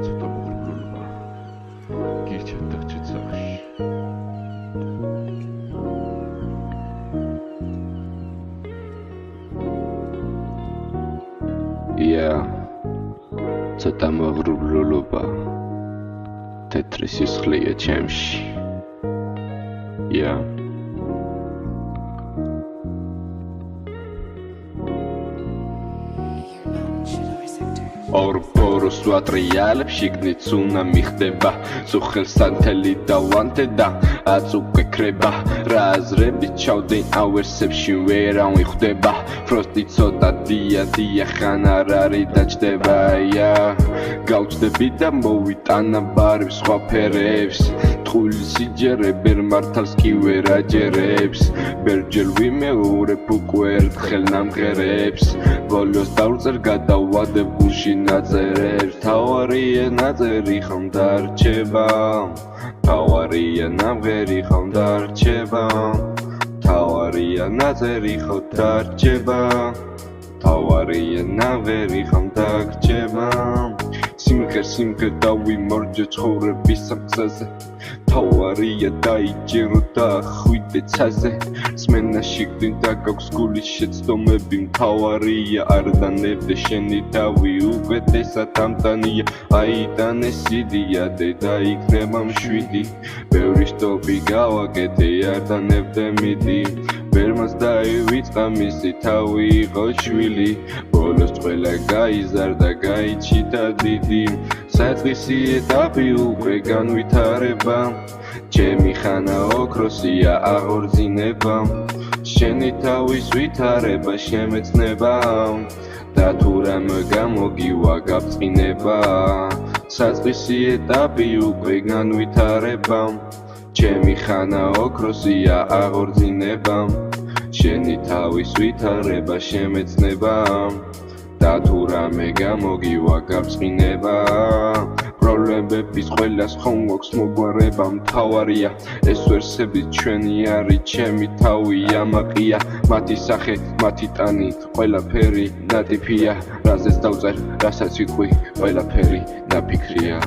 ცოტა მოღრუბლულობა გირჩევთ დაგჭირთ სახლში ცოტა მოღრუბლულობა თეთრი სისხლია ჩემში ორბოროს ვატრიალებ შიგნით ცუნამი ხდება სუხელსთან თელი დავანთე და აწუყე ქრება რა აზრებით ჩავდე ავერსებში ვერავინ ხვდება ფროსტი ცოტა დია ხან არ არის დაჭდება გავჩდები და მოვიტანა ბარებს სხვა ფერებს ტყუილი სიჯერე ბერ მართალს კი ვერ აჯერებს ბერჯერ ვიმეორებ უკვე ერთხელ ნამღერებს ბოლოს დავწერ გადავადებ გულში ნაწერებს თავარია ნაწერი ხომ დარჩება თავარია ნამღერი ხომ დარჩება თავარია ნაწერი ხომ დარჩება თავარია ნამღერი ხომ დარჩება სიმღერ დავიმორჯე ცხოვრების სამწაზე თავარია დაიჯერო და ხვიდე ცაზე სმენაში გდინდა გაქვს გულის შეცდომები მთავარია არ დანებდე შენი დავი უგეთესად ამტანია აიტანე სიდია დედა იქნება მშვიდი ბევრი შტობი გავაკეთე არ დანებდე მიდი ბერმას დაივიწყა მისი თავი იყო შვილი ბოლოს ყველა გაიზარდა გაიჩიტა დიდი საწყისი ეტაპი უკვე განვითარება ჩემი ხანა ოქროსია აღორძინება შენი თავის ვითარება შემეცნება და თუ რამე გამოგივა გაბწყინება საწყისი ეტაპი უკვე განვითარება ჩემი ხანა ოქროსია აღორძინება შენი თავის ვითარება შემეცნება და თუ რამე გამოგივა გაბწყინება პრობლემების ყველას ხომ გვაქვს მოგვარება მთავარია ეს ვერსები ჩვენი არის ჩემი თავი ამაყია მათი სახე მათი ტანით ყველაფერი ნატიფია რაზეც დავწერ რასაც ვიყვი ყველაფერი ნაფიქრია